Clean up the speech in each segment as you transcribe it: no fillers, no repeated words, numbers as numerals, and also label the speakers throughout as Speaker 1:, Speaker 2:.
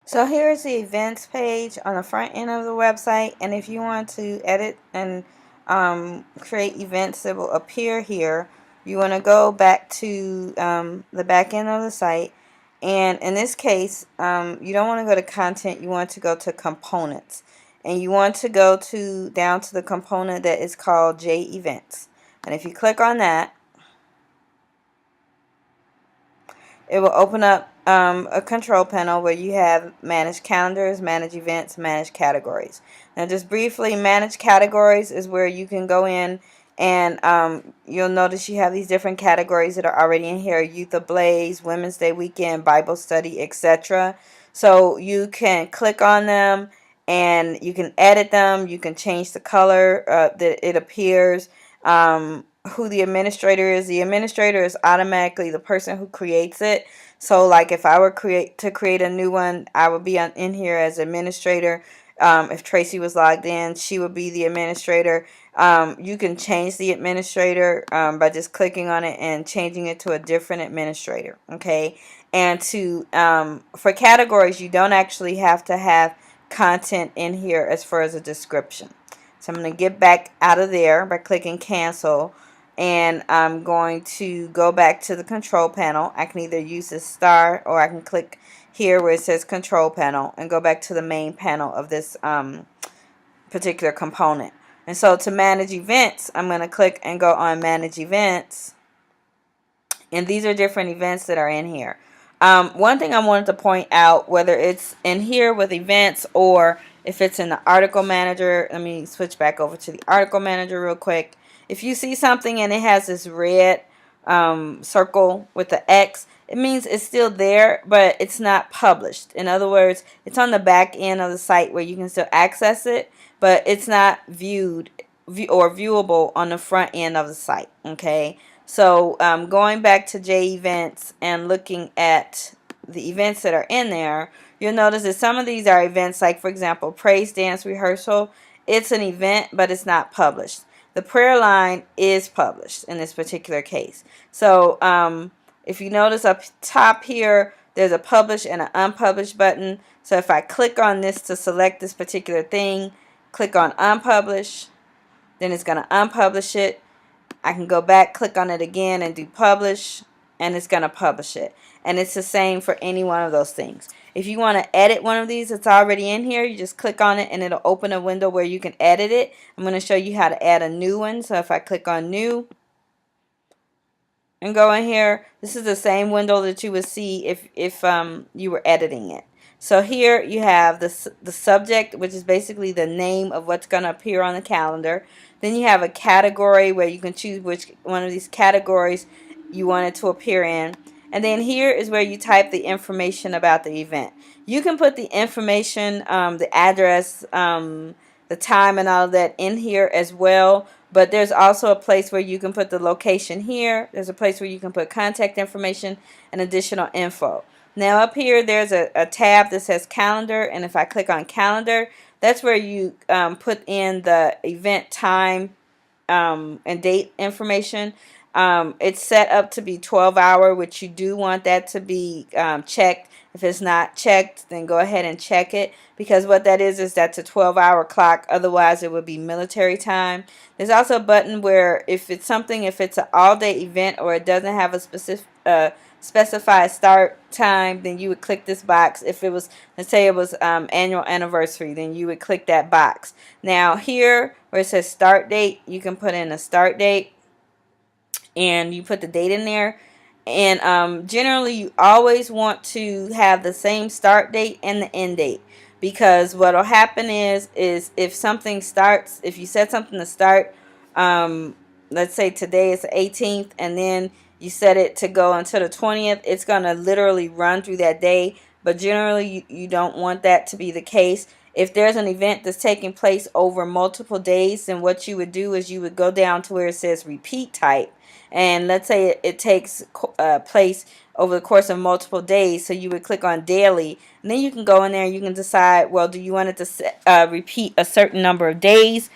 Speaker 1: So here's the events page on the front end of the website, and if you want to edit and create events that will appear here, you want to go back to the back end of the site, and in this case, you don't want to go to content, you want to go to components, and you want to go to down to the component that is called JEvents, and if you click on that, it will open up a control panel where you have manage calendars, manage events, manage categories. Now just briefly, manage categories is where you can go in and you'll notice you have these different categories that are already in here: Youth Ablaze, Women's Day Weekend, Bible Study, etc. So you can click on them and you can edit them. You can change the color that it appears. Who the administrator is. The administrator is automatically the person who creates it. So like if I were to create a new one, I would be in here as administrator. If Tracy was logged in, she would be the administrator. You can change the administrator by just clicking on it and changing it to a different administrator. Okay, and to for categories, you don't actually have to have content in here as far as a description. So I'm going to get back out of there by clicking cancel, and I'm going to go back to the control panel. I can either use this star or I can click here where it says control panel and go back to the main panel of this particular component. And so to manage events, I'm going to click and go on manage events, and these are different events that are in here. One thing I wanted to point out, whether it's in here with events or if it's in the article manager, let me switch back over to the article manager real quick. If you see something and it has this red circle with the X, it means it's still there, but it's not published. In other words, it's on the back end of the site where you can still access it, but it's not viewed or viewable on the front end of the site. Okay, so going back to JEvents and looking at the events that are in there, you'll notice that some of these are events, like for example, praise dance rehearsal. It's an event, but it's not published. The prayer line is published in this particular case. So if you notice up top here, there's a publish and an unpublished button. So if I click on this to select this particular thing, click on unpublish, then it's going to unpublish it. I can go back, click on it again, and do publish, and it's going to publish it. And it's the same for any one of those things. If you want to edit one of these that's already in here, you just click on it and it'll open a window where you can edit it. I'm going to show you how to add a new one. So if I click on new and go in here, this is the same window that you would see if you were editing it. So here you have the subject, which is basically the name of what's going to appear on the calendar. Then you have a category where you can choose which one of these categories you want it to appear in. And then here is where you type the information about the event. You can put the information, the address, the time and all of that in here as well. But there's also a place where you can put the location here. There's a place where you can put contact information and additional info. Now up here there's a tab that says calendar, and if I click on calendar, that's where you put in the event time and date information. It's set up to be 12-hour, which you do want that to be checked. If it's not checked, then go ahead and check it, because what that is that's a 12-hour clock. Otherwise, it would be military time. There's also a button where if it's an all-day event or it doesn't have a specific specified start time, then you would click this box. If it was, let's say it was annual anniversary, then you would click that box. Now here where it says start date, you can put in a start date and you put the date in there. And generally you always want to have the same start date and the end date, because what will happen is if something starts, if you set something to start, let's say today is the 18th, and then you set it to go until the 20th, it's going to literally run through that day. But generally you don't want that to be the case. If there's an event that's taking place over multiple days, then what you would do is you would go down to where it says repeat type, and let's say it takes place over the course of multiple days, so you would click on daily, and then you can go in there and you can decide, well, do you want it to repeat a certain number of days,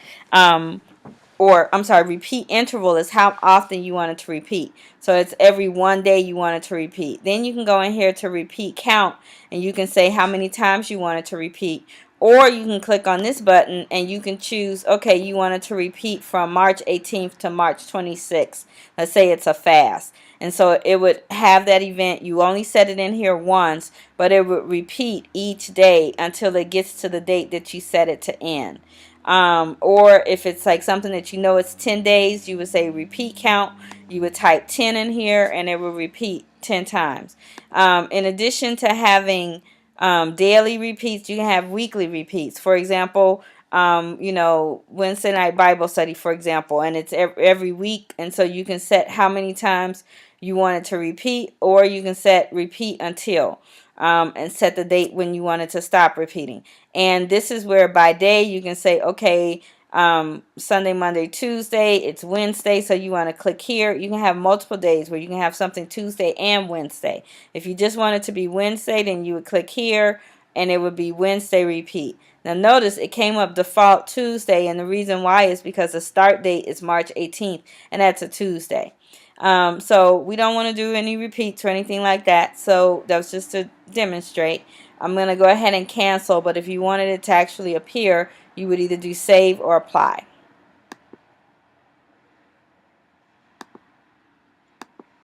Speaker 1: or I'm sorry, repeat interval is how often you want it to repeat. So it's every 1 day you want it to repeat. Then you can go in here to repeat count, and you can say how many times you want it to repeat. Or you can click on this button and you can choose, okay, you want it to repeat from March 18th to March 26th. Let's say it's a fast. And so it would have that event. You only set it in here once, but it would repeat each day until it gets to the date that you set it to end. Or if it's like something that you know it's 10 days, you would say repeat count. You would type 10 in here and it will repeat 10 times. In addition to having daily repeats, you can have weekly repeats. For example, Wednesday night Bible study, for example, and it's every week. And so you can set how many times you want it to repeat, or you can set repeat until. And set the date when you want it to stop repeating. And this is where by day you can say, okay, Sunday, Monday, Tuesday, it's Wednesday, so you want to click here. You can have multiple days where you can have something Tuesday and Wednesday. If you just want it to be Wednesday, then you would click here and it would be Wednesday repeat. Now notice it came up default Tuesday, and the reason why is because the start date is March 18th, and that's a Tuesday. So we don't want to do any repeats or anything like that. So that was just to demonstrate. I'm going to go ahead and cancel, but if you wanted it to actually appear, you would either do save or apply.